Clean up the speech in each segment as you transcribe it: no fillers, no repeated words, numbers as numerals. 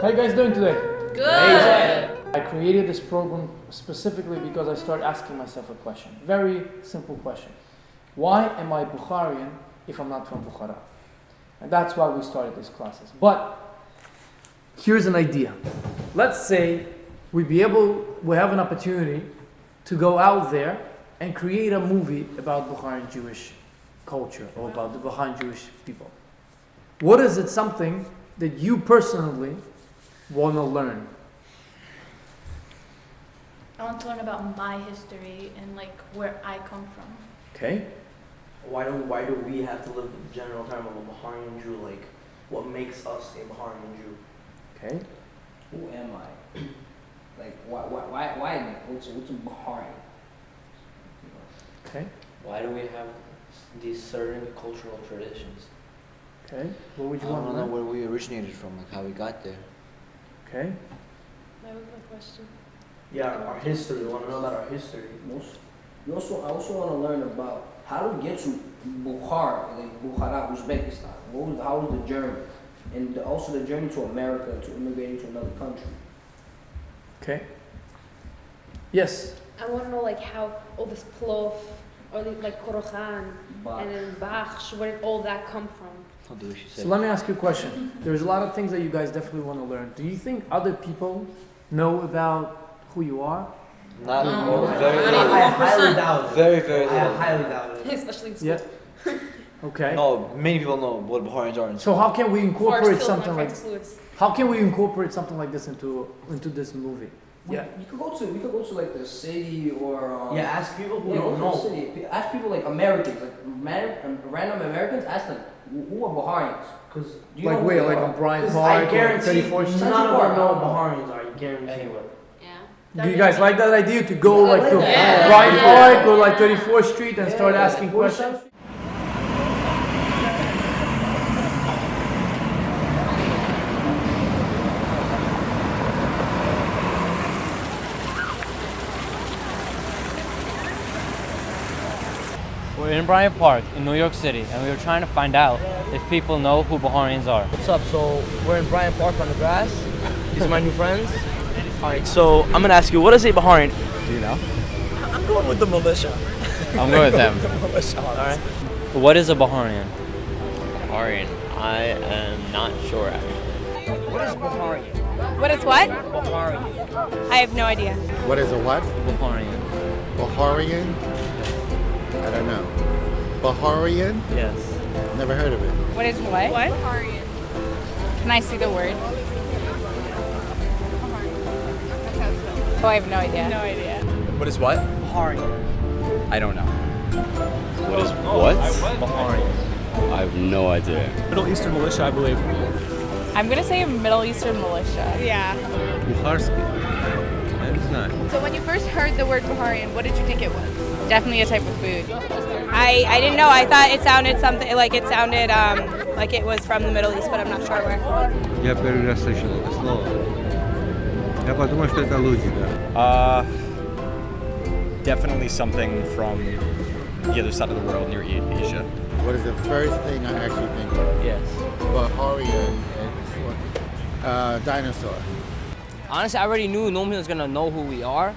How you guys doing today? Good. I created this program specifically because I started asking myself a question. Very simple question. Why am I Bukharian if I'm not from Bukhara? And that's why we started these classes. But here's an idea. Let's say we have an opportunity to go out there and create a movie about Bukharian Jewish culture or about the Bukharian Jewish people. What is it something that you personally want to learn? I want to learn about my history and like where I come from. Okay. Why do we have to live in the general term of a Bukharian Jew? Like, what makes us a Bukharian Jew? Okay. Who am I? Like, why am I? What's a Bukharian? Okay. Why do we have these certain cultural traditions? Okay. What would you I want to don't know learn? where we originated from, like how we got there. Okay. That was my question. Yeah, our history. We want to know about our history. I also want to learn about how to get to Bukhara, like Bukhara, Uzbekistan. How was the journey? And also the journey to America, to immigrating to another country. Okay. Yes. I want to know like how all this plov or like korokhan and then bakhsh, where did all that come from? I'll do what she So said. let me ask you a question. There's a lot of things that you guys definitely want to learn. Do you think other people know about who you are? Not No. very I little. highly doubt it. Very, very I little. highly doubt it. Especially in school. Yeah. Okay. No, many people know what Bukharians are. So how can we incorporate Still, something my like friend Lewis. how can we incorporate something like this into this movie? Yeah. We could go to like the city or Yeah, ask people who yeah, don't go to know. the city. Ask people like Americans, like random Americans. Ask them who are Bukharians. Because Like where? Like on Bryant I Park or guarantee 34th Street? none of them know what Bukharians are. You guarantee. Anyway. Yeah. Do you guys like that idea to go Yeah, I like like to that. Bryant Yeah. Park or like 34th Street and start asking questions? We're in Bryant Park in New York City, and we were trying to find out if people know who Bukharians are. What's up? So we're in Bryant Park on the grass. These are my new friends. Alright, so I'm gonna ask you, what is a Bukharian? Do you know? I'm going with the militia. I'm going with them. Alright. What is a Bukharian? Bukharian. I am not sure actually. What is Bukharian? What is what? Bukharian. I have no idea. What is a what? Bukharian. Baharian? I don't know. Baharian? Yes. Never heard of it. What is what? What? Can I see the word? Oh, I have no idea. No idea. What is what? Bukharian. I don't know. What is what? Bukharian. I have no idea. Middle Eastern militia, I believe. I'm gonna say Middle Eastern militia. Yeah. Bukharski. It's not. So when you first heard the word Bukharian, what did you think it was? Definitely a type of food. I didn't know. I thought it sounded something like it sounded like it was from the Middle East, but I'm not sure where. Я первый раз слышал это слово. Я подумал, что это люди, да. Definitely something from the other side of the world near Asia. What is the first thing I actually think of? Yes. Baharian and dinosaur. Honestly, I already knew no one was gonna know who we are.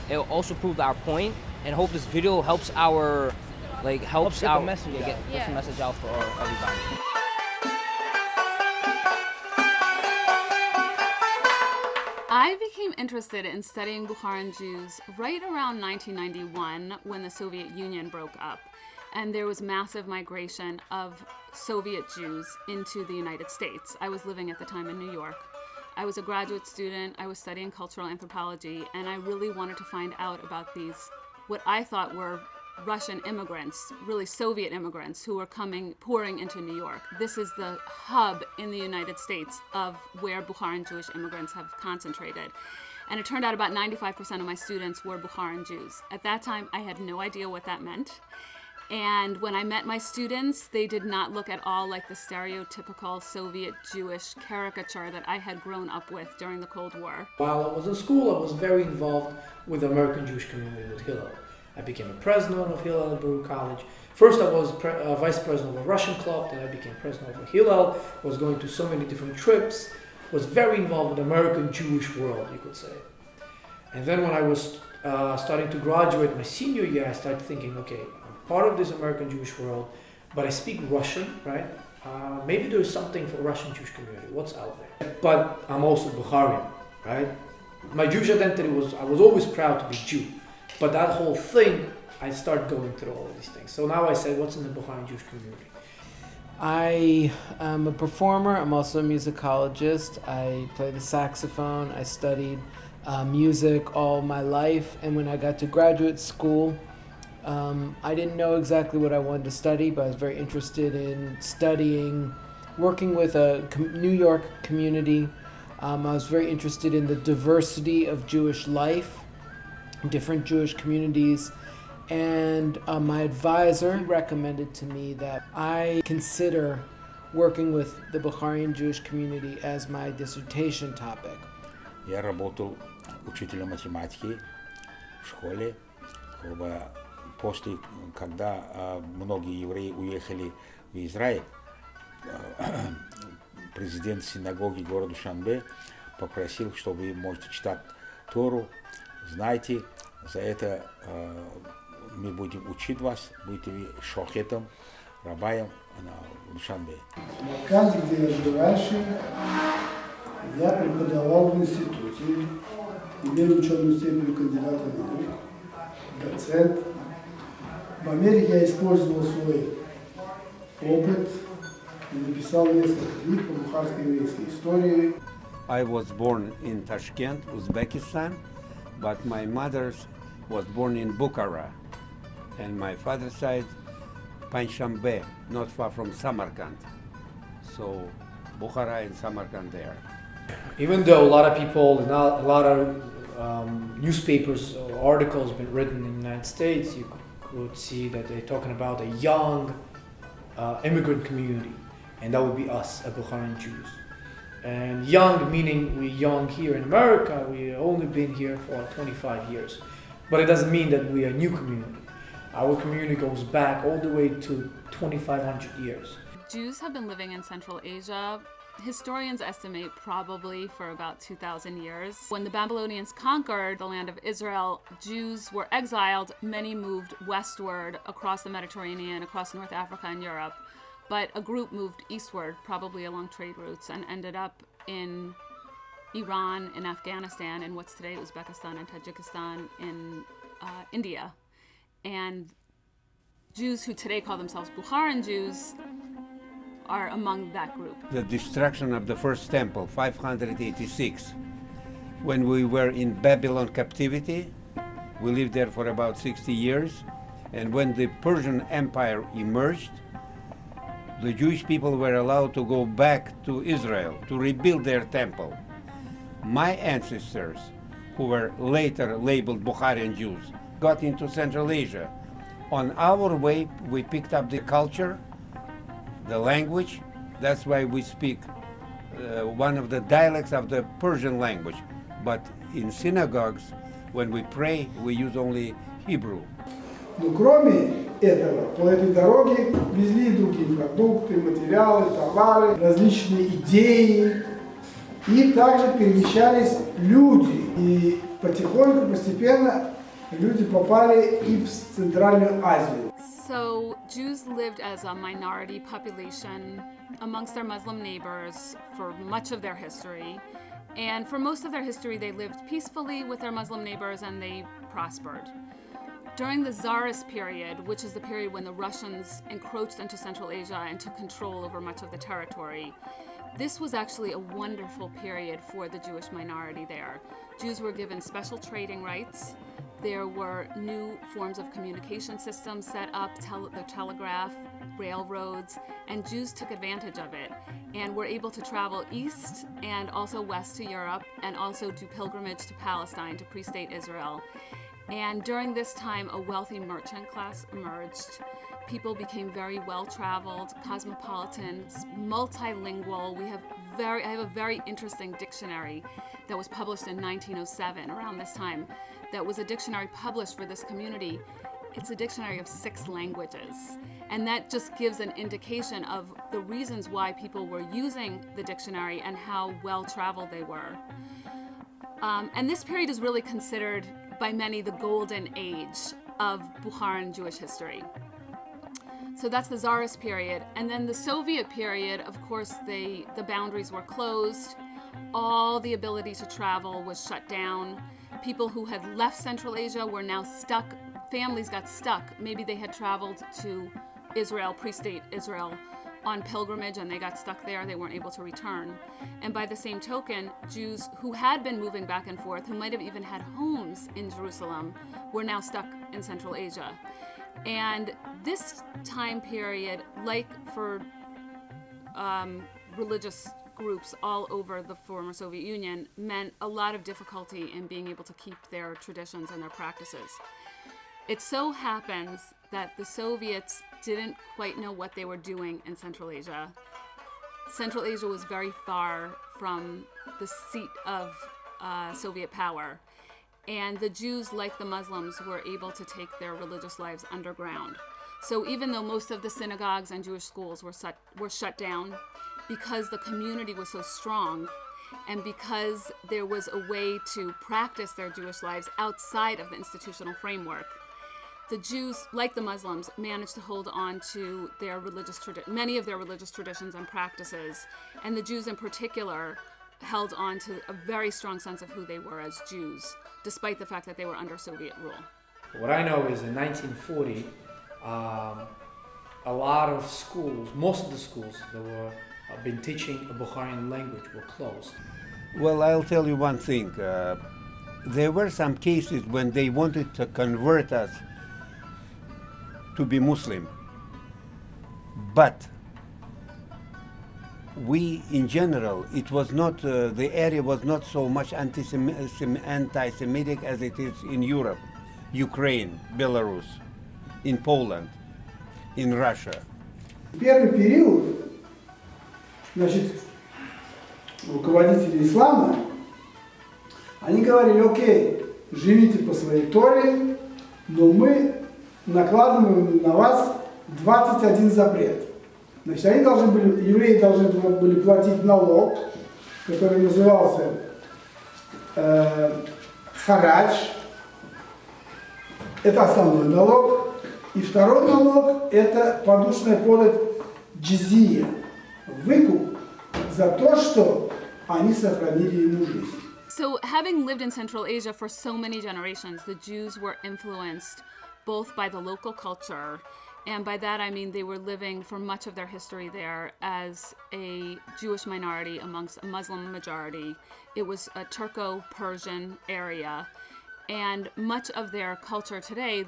It will also prove our point, and hope this video helps our, helps get the out, message out. get the message out for everybody. I became interested in studying Bukharian Jews right around 1991 when the Soviet Union broke up and there was massive migration of Soviet Jews into the United States. I was living at the time in New York. I was a graduate student, I was studying cultural anthropology, and I really wanted to find out about these, what I thought were Russian immigrants, really Soviet immigrants who were pouring into New York. This is the hub in the United States of where Bukharian Jewish immigrants have concentrated. And it turned out about 95% of my students were Bukharian Jews. At that time, I had no idea what that meant. And when I met my students, they did not look at all like the stereotypical Soviet Jewish caricature that I had grown up with during the Cold War. While I was in school, I was very involved with the American Jewish community with Hillel. I became a president of Hillel at Baruch College. First, I was vice president of a Russian club, then I became president of a Hillel. I was going to so many different trips was very involved in the American Jewish world, you could say. And then when I was starting to graduate my senior year, I started thinking, okay, I'm part of this American Jewish world, but I speak Russian, right? Maybe there's something for Russian Jewish community. What's out there? But I'm also Bukharian, right? My Jewish identity was, I was always proud to be Jew. But that whole thing, I started going through all of these things. So now I say, what's in the Bukharian Jewish community? I am a performer. I'm also a musicologist. I play the saxophone. I studied music all my life. And when I got to graduate school, I didn't know exactly what I wanted to study, but I was very interested in studying, working with a New York community. I was very interested in the diversity of Jewish life, different Jewish communities. And my advisor recommended to me that I consider working with the Bukharian Jewish community as my dissertation topic. Я работал учителем математики в школе. После, когда многие евреи уехали в Израиль, президент синагоги города Шанбе попросил, чтобы вы можете читать Тору. Знаете, за это мы будем учить вас, будете вы шохетом, рабаем в Шанбе. В Канзе, где я жил раньше, я преподавал в институте, имел ученую степень кандидата наук, доцент. В Америке я использовал свой опыт и написал несколько книг по бухарской еврейской истории. I was born in Tashkent, Uzbekistan, but my mother was born in Bukhara, and my father's side, Panshambe, not far from Samarkand. So Bukhara and Samarkand there. Even though a lot of people, a lot of newspapers or articles have been written in the United States, you could see that they're talking about a young immigrant community, and that would be us, Bukharian Jews. And young meaning we're young here in America, we've only been here for 25 years. But it doesn't mean that we're a new community. Our community goes back all the way to 2,500 years. Jews have been living in Central Asia. Historians estimate probably for about 2,000 years. When the Babylonians conquered the land of Israel, Jews were exiled. Many moved westward across the Mediterranean, across North Africa and Europe. But a group moved eastward, probably along trade routes, and ended up in Iran, in Afghanistan, in what's today Uzbekistan and Tajikistan, in India. And Jews who today call themselves Bukharian Jews are among that group. The destruction of the first temple, 586. When we were in Babylon captivity, we lived there for about 60 years. And when the Persian Empire emerged, the Jewish people were allowed to go back to Israel to rebuild their temple. My ancestors, who were later labeled Bukharian Jews, got into Central Asia. On our way, we picked up the culture, the language. That's why we speak one of the dialects of the Persian language. But in synagogues, when we pray, we use only Hebrew. Но кроме этого, по этой дороге везли другие продукты, материалы, товары, различные идеи. И также перемещались люди. И потихоньку, постепенно люди попали и в Центральную Азию. So Jews lived as a minority population amongst their Muslim neighbors for much of their history. And for most of their history, they lived peacefully with their Muslim neighbors and they prospered. During the Tsarist period, which is the period when the Russians encroached into Central Asia and took control over much of the territory, this was actually a wonderful period for the Jewish minority there. Jews were given special trading rights. There were new forms of communication systems set up, the telegraph, railroads, and Jews took advantage of it and were able to travel east and also west to Europe and also do pilgrimage to Palestine, to pre-state Israel. And during this time, a wealthy merchant class emerged. People became very well-traveled, cosmopolitan, multilingual. I have a very interesting dictionary that was published in 1907, around this time, that was a dictionary published for this community. it's a dictionary of 6 languages. And that just gives an indication of the reasons why people were using the dictionary and how well-traveled they were. And this period is really considered by many the golden age of Bukharian Jewish history. So that's the Tsarist period. And then the Soviet period, of course, the boundaries were closed. All the ability to travel was shut down. People who had left Central Asia were now stuck. Families got stuck. Maybe they had traveled to Israel, pre-state Israel, on pilgrimage and they got stuck there. They weren't able to return. And by the same token, Jews who had been moving back and forth, who might have even had homes in Jerusalem, were now stuck in Central Asia. And this time period, like for religious groups all over the former Soviet Union, meant a lot of difficulty in being able to keep their traditions and their practices. It so happens that the Soviets didn't quite know what they were doing in Central Asia. Central Asia was very far from the seat of Soviet power. And the Jews, like the Muslims, were able to take their religious lives underground. So even though most of the synagogues and Jewish schools were shut down, because the community was so strong, and because there was a way to practice their Jewish lives outside of the institutional framework, the Jews, like the Muslims, managed to hold on to their many of their religious traditions and practices. And the Jews in particular held on to a very strong sense of who they were as Jews, despite the fact that they were under Soviet rule. What I know is in 1940, a lot of schools, most of the schools that were been teaching a Bukharian language were closed. Well, I'll tell you one thing. There were some cases when they wanted to convert us to be Muslim. But we, in general, it was not, the area was not so much anti-Semitic as it is in Europe, Ukraine, Belarus, in Poland, in Russia. Первый период, значит, руководители ислама, они говорили: окей, живите по своей Торе, но мы накладываем на вас 21 запрет. Значит, евреи должны были платить налог, который назывался харадж. Это основной налог. И второй налог – это подушная подать джизия, выкуп за то, что они сохранили ему жизнь. So having lived in Central Asia for so many generations, the Jews were influenced both by the local culture, and by that I mean they were living for much of their history there as a Jewish minority amongst a Muslim majority. It was a Turco-Persian area, and much of their culture today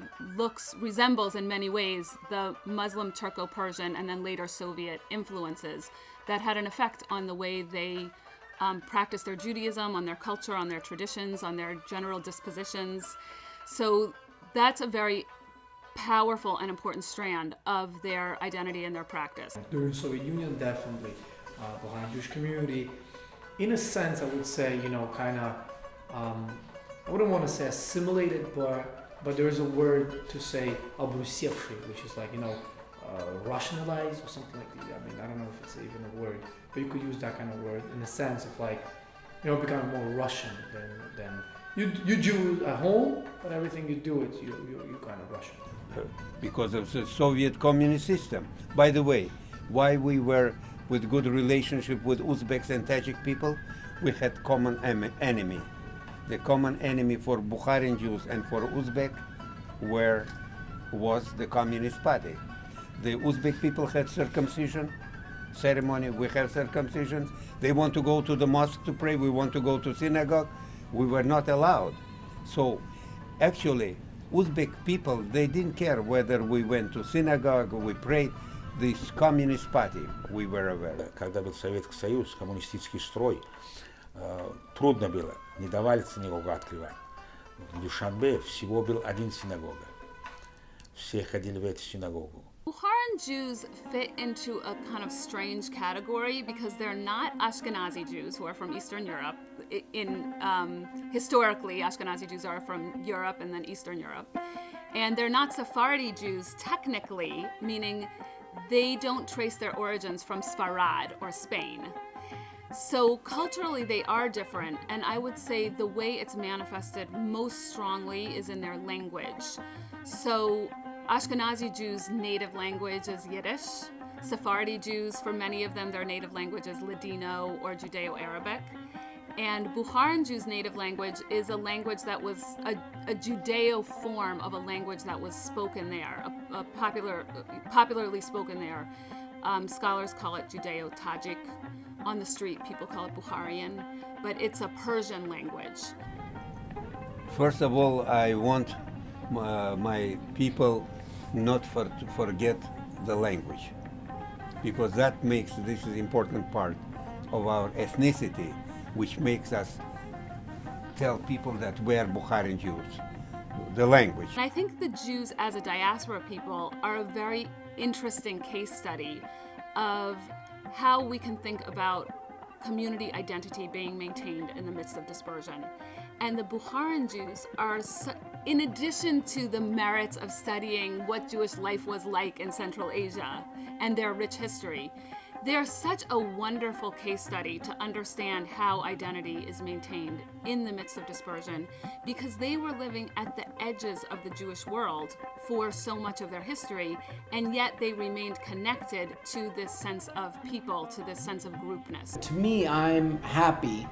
resembles in many ways the Muslim Turco-Persian and then later Soviet influences that had an effect on the way they practice their Judaism, on their culture, on their traditions, on their general dispositions. So that's a very powerful and important strand of their identity and their practice. During the Soviet Union, definitely, Bukharian Jewish community, in a sense, I would say, kind of, I wouldn't want to say assimilated, but there is a word to say обрусевший, which is like, Russianized or something like that. I mean, I don't know if it's even a word, but you could use that kind of word in the sense of like, becoming more Russian than you Jew at home, but everything you do, you kind of Russian. Because of the Soviet communist system. By the way, why we were with good relationship with Uzbeks and Tajik people, we had common enemy. The common enemy for Bukharian Jews and for Uzbek was the Communist Party. The Uzbek people had circumcision ceremony, we have circumcision. They want to go to the mosque to pray, we want to go to synagogue. We were not allowed. So actually, Uzbek people, they didn't care whether we went to synagogue or we prayed. This Communist Party, we were aware. Когда был Советский Союз, коммунистический строй, трудно было, не давали синагогу открывать. В Душанбе всего был один синагога. Все ходили в эту синагогу. Bukharan Jews fit into a kind of strange category because they're not Ashkenazi Jews who are from Eastern Europe. Historically, Ashkenazi Jews are from Europe and then Eastern Europe. And they're not Sephardi Jews technically, meaning they don't trace their origins from Sfarad or Spain. So culturally they are different, and I would say the way it's manifested most strongly is in their language. So Ashkenazi Jews' native language is Yiddish. Sephardi Jews, for many of them, their native language is Ladino or Judeo-Arabic. And Bukharan Jews' native language is a language that was a Judeo form of a language that was spoken there, popularly spoken there. Scholars call it Judeo-Tajik. On the street, people call it Bukharian, but it's a Persian language. First of all, I want my people not to forget the language, because that makes this is important part of our ethnicity, which makes us tell people that we are Bukharian Jews, the language. And I think the Jews as a diaspora people are a very interesting case study of how we can think about community identity being maintained in the midst of dispersion. And the Bukharan Jews are, in addition to the merits of studying what Jewish life was like in Central Asia and their rich history, they're such a wonderful case study to understand how identity is maintained in the midst of dispersion, because they were living at the edges of the Jewish world for so much of their history, and yet they remained connected to this sense of people, to this sense of groupness. To me, I'm happy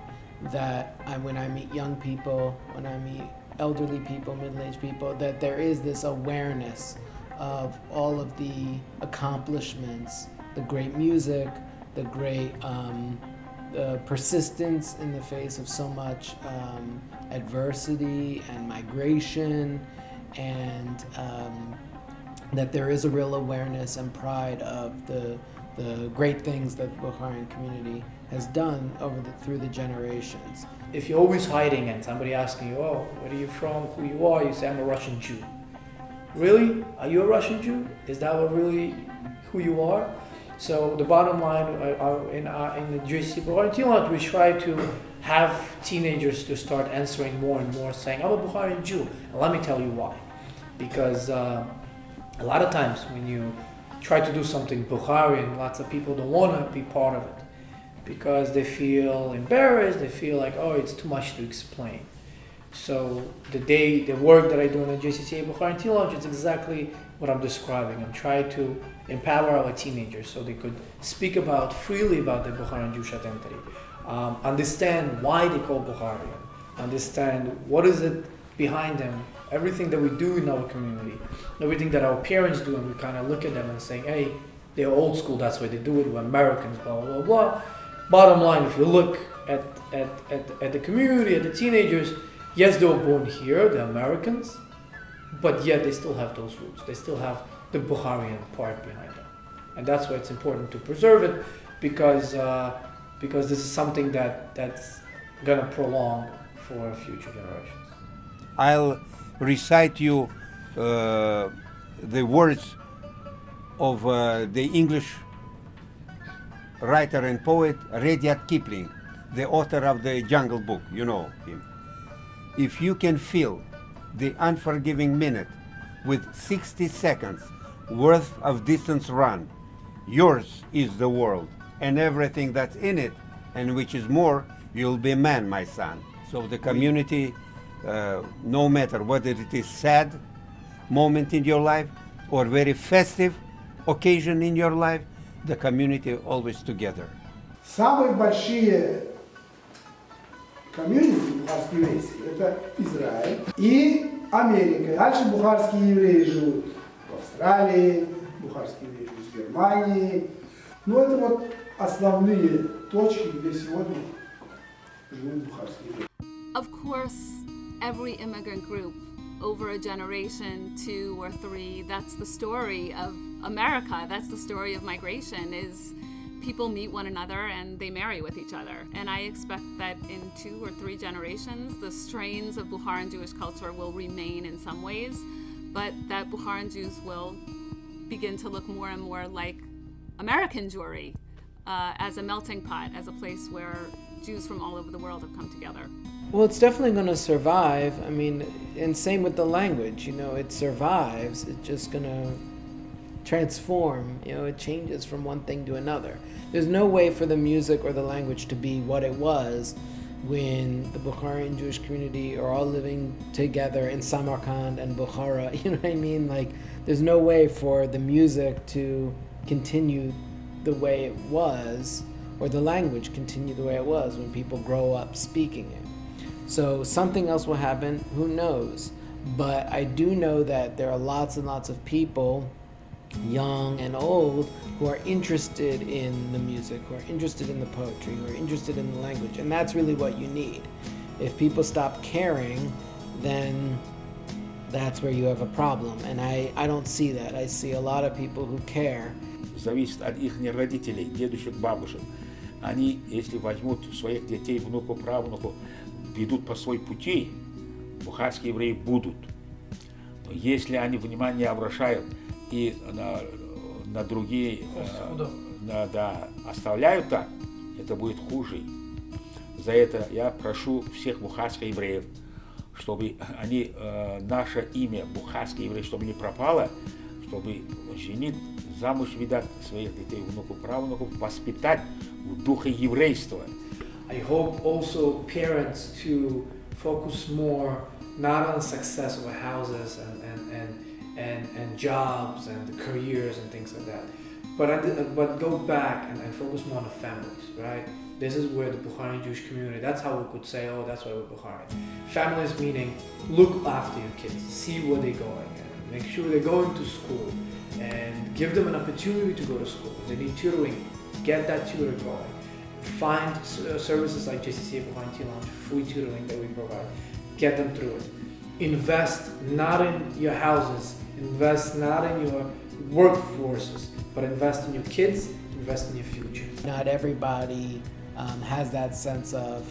that when I meet young people, when I meet elderly people, middle-aged people, that there is this awareness of all of the accomplishments, the great music, the great persistence in the face of so much adversity and migration, and that there is a real awareness and pride of the great things that the Bukharian community has done through the generations. If you're always hiding and somebody asking you, oh, where are you from, who you are, you say, I'm a Russian Jew. Really? Are you a Russian Jew? Is that really who you are? So the bottom line, in the JC Bukharian Lounge, we try to have teenagers to start answering more and more, saying, I'm a Bukharian Jew. And let me tell you why. Because a lot of times when you try to do something Bukharian, lots of people don't want to be part of it because they feel embarrassed, they feel like, oh, it's too much to explain. So the work that I do in the JCCA Bukharian Lounge is exactly what I'm describing. I'm trying to empower our teenagers so they could speak freely about the Bukharian Jewish identity, understand why they call Bukharian, understand what is it behind them, everything that we do in our community, everything that our parents do, and we kind of look at them and say, hey, they're old school, that's why they do it, we're Americans, blah, blah, blah. Bottom line, if you look at the community, at the teenagers, yes, they were born here, they're Americans, but yet they still have those roots. They still have the Bukharian part behind them. And that's why it's important to preserve it, because this is something that's going to prolong for future generations. I'll recite you the words of the English writer and poet Rudyard Kipling, the author of the Jungle Book. You know him. If you can fill the unforgiving minute with 60 seconds worth of distance run, yours is the world and everything that's in it, and which is more, you'll be a man, my son. So the community, no matter whether it is sad moment in your life or very festive occasion in your life, the community always together. Самые большие комьюнити бухарско-еврейские — это Израиль и Америка. Дальше бухарские евреи живут в Австралии, бухарские евреи живут в Германии. Ну, это вот основные точки, где сегодня живут бухарские евреи. Of course, every immigrant group over a generation, 2 or 3, that's the story of America. That's the story of migration, is people meet one another and they marry with each other. And I expect that in 2 or 3 generations, the strains of Bukharian Jewish culture will remain in some ways, but that Bukharian Jews will begin to look more and more like American Jewry, as a melting pot, as a place where Jews from all over the world have come together. Well, it's definitely going to survive. I mean, and same with the language. It survives. It's just going to transform. It changes from one thing to another. There's no way for the music or the language to be what it was when the Bukharian Jewish community are all living together in Samarkand and Bukhara. You know what I mean? Like, there's no way for the music to continue the way it was, or the language continue the way it was when people grow up speaking it. So something else will happen, who knows? But I do know that there are lots and lots of people, young and old, who are interested in the music, who are interested in the poetry, who are interested in the language. And that's really what you need. If people stop caring, then that's where you have a problem. And I don't see that. I see a lot of people who care. Зависит от их родителей, дедушек, бабушек. Они, если возьмут своих детей, внуков, правнуков, ведут по своей пути, бухарские евреи будут. Но если они внимание обращают и на другие оставляют так, это будет хуже. За это я прошу всех бухарских евреев, чтобы они, наше имя бухарские евреи, чтобы не пропало, чтобы женить, замуж видать своих детей, внуков, правнуков, воспитать в духе еврейства. I hope also parents to focus more not on the success of houses and jobs and careers and things like that, but go back and focus more on the families, right? This is where the Bukharian Jewish community, that's how we could say, oh, that's why we're Bukharian. Families meaning look after your kids, see where they're going, and make sure they're going to school, and give them an opportunity to go to school. If they need tutoring, get that tutor going. Find services like JCCA Bukharian Tea Lounge, free tutoring that we provide. Get them through it. Invest not in your houses, invest not in your workforces, but invest in your kids, invest in your future. Not everybody has that sense of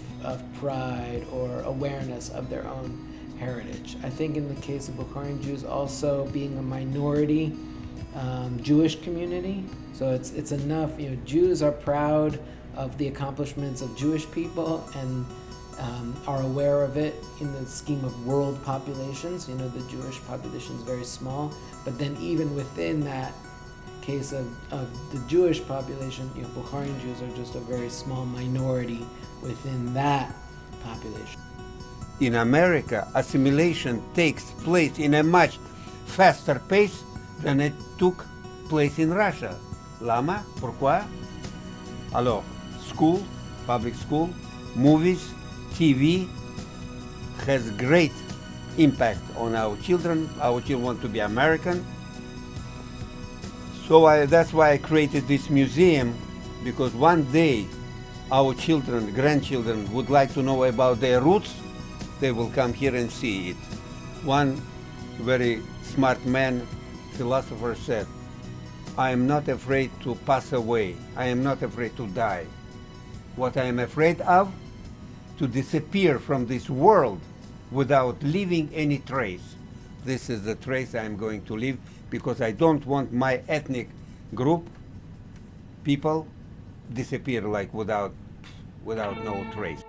pride or awareness of their own heritage. I think in the case of Bukharian Jews, also being a minority Jewish community, so it's enough. Jews are proud of the accomplishments of Jewish people and are aware of it in the scheme of world populations. The Jewish population is very small, but then even within that case of the Jewish population, Bukharian Jews are just a very small minority within that population. In America, assimilation takes place in a much faster pace than it took place in Russia. Lama? Pourquoi? Alors, school, public school, movies, TV has great impact on our children. Our children want to be American. So that's why I created this museum, because one day our children, grandchildren would like to know about their roots, they will come here and see it. One very smart man, philosopher said, I am not afraid to pass away. I am not afraid to die. What I am afraid of, to disappear from this world without leaving any trace. This is the trace I am going to leave, because I don't want my ethnic group, people, disappear like without no trace.